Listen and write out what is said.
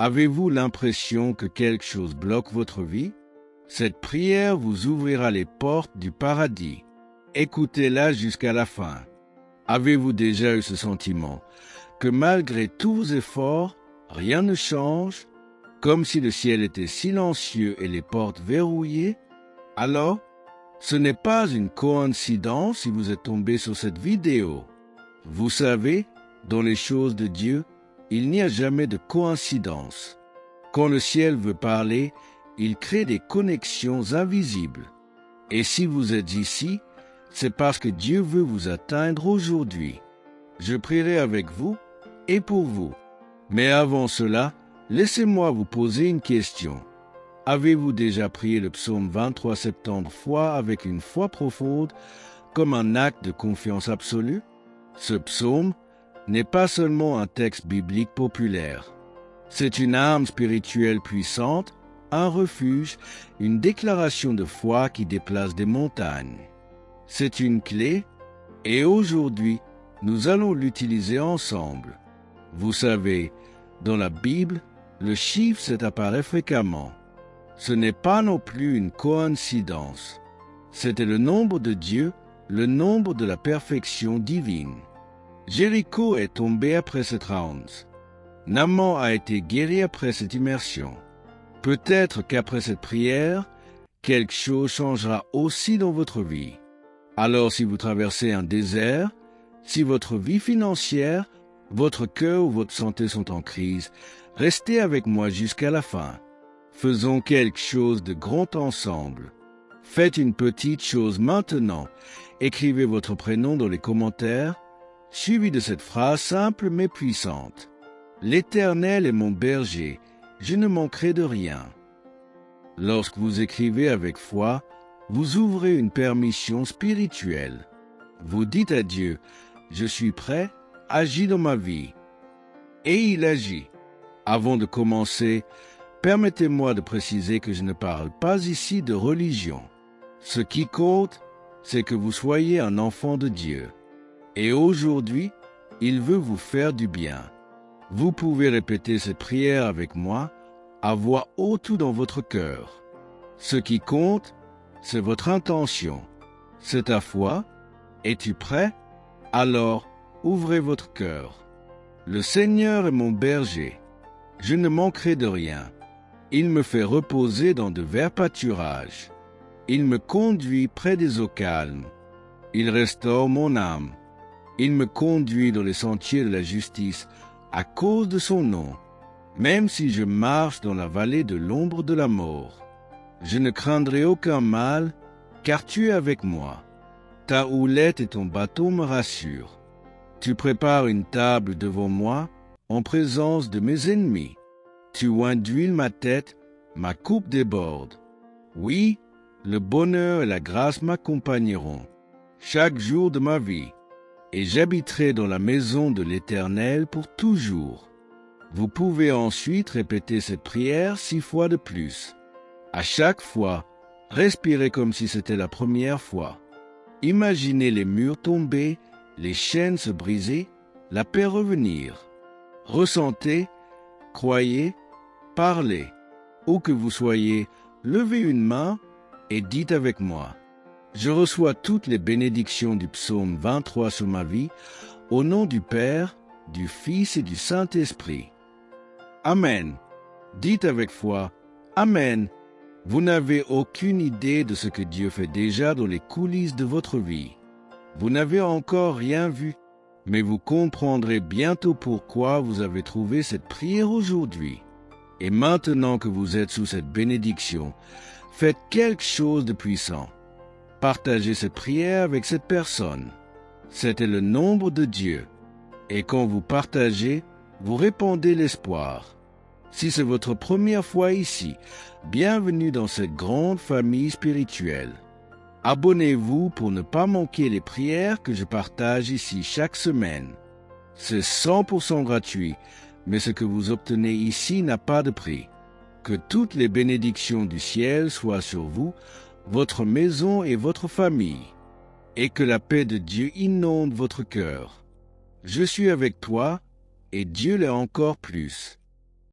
Avez-vous l'impression que quelque chose bloque votre vie? Cette prière vous ouvrira les portes du paradis. Écoutez-la jusqu'à la fin. Avez-vous déjà eu ce sentiment que malgré tous vos efforts, rien ne change, comme si le ciel était silencieux et les portes verrouillées? Alors, ce n'est pas une coïncidence si vous êtes tombé sur cette vidéo. Vous savez, dans les choses de Dieu, il n'y a jamais de coïncidence. Quand le ciel veut parler, il crée des connexions invisibles. Et si vous êtes ici, c'est parce que Dieu veut vous atteindre aujourd'hui. Je prierai avec vous et pour vous. Mais avant cela, laissez-moi vous poser une question. Avez-vous déjà prié le psaume 23 70 fois avec une foi profonde, comme un acte de confiance absolue? Ce psaume n'est pas seulement un texte biblique populaire. C'est une arme spirituelle puissante, un refuge, une déclaration de foi qui déplace des montagnes. C'est une clé, et aujourd'hui, nous allons l'utiliser ensemble. Vous savez, dans la Bible, le chiffre 7 apparaît fréquemment. Ce n'est pas non plus une coïncidence. C'était le nombre de Dieu, le nombre de la perfection divine. Jéricho est tombé après cette round. Naaman a été guéri après cette immersion. Peut-être qu'après cette prière, quelque chose changera aussi dans votre vie. Alors si vous traversez un désert, si votre vie financière, votre cœur ou votre santé sont en crise, restez avec moi jusqu'à la fin. Faisons quelque chose de grand ensemble. Faites une petite chose maintenant. Écrivez votre prénom dans les commentaires, suivi de cette phrase simple mais puissante. L'Éternel est mon berger, je ne manquerai de rien. Lorsque vous écrivez avec foi, vous ouvrez une permission spirituelle. Vous dites à Dieu, je suis prêt, agis dans ma vie. Et il agit. Avant de commencer, permettez-moi de préciser que je ne parle pas ici de religion. Ce qui compte, c'est que vous soyez un enfant de Dieu. Et aujourd'hui, il veut vous faire du bien. Vous pouvez répéter cette prière avec moi, à voix haute ou dans votre cœur. Ce qui compte, c'est votre intention. C'est ta foi. Es-tu prêt? Alors, ouvrez votre cœur. Le Seigneur est mon berger. Je ne manquerai de rien. Il me fait reposer dans de verts pâturages. Il me conduit près des eaux calmes. Il restaure mon âme. Il me conduit dans les sentiers de la justice à cause de son nom. Même si je marche dans la vallée de l'ombre de la mort, je ne craindrai aucun mal, car tu es avec moi. Ta houlette et ton bâton me rassurent. Tu prépares une table devant moi, en présence de mes ennemis. Tu oins d'huile ma tête, ma coupe déborde. Oui, le bonheur et la grâce m'accompagneront chaque jour de ma vie, et j'habiterai dans la maison de l'Éternel pour toujours. Vous pouvez ensuite répéter cette prière 6 fois de plus. À chaque fois, respirez comme si c'était la première fois. Imaginez les murs tomber, les chaînes se briser, la paix revenir. Ressentez, croyez, parlez. Où que vous soyez, levez une main et dites avec moi. Je reçois toutes les bénédictions du psaume 23 sur ma vie, au nom du Père, du Fils et du Saint-Esprit. Amen. Dites avec foi, Amen. Vous n'avez aucune idée de ce que Dieu fait déjà dans les coulisses de votre vie. Vous n'avez encore rien vu, mais vous comprendrez bientôt pourquoi vous avez trouvé cette prière aujourd'hui. Et maintenant que vous êtes sous cette bénédiction, faites quelque chose de puissant. Partagez cette prière avec cette personne. C'était le nombre de Dieu. Et quand vous partagez, vous répandez l'espoir. Si c'est votre première fois ici, bienvenue dans cette grande famille spirituelle. Abonnez-vous pour ne pas manquer les prières que je partage ici chaque semaine. C'est 100% gratuit, mais ce que vous obtenez ici n'a pas de prix. Que toutes les bénédictions du ciel soient sur vous, votre maison et votre famille, et que la paix de Dieu inonde votre cœur. Je suis avec toi, et Dieu l'est encore plus.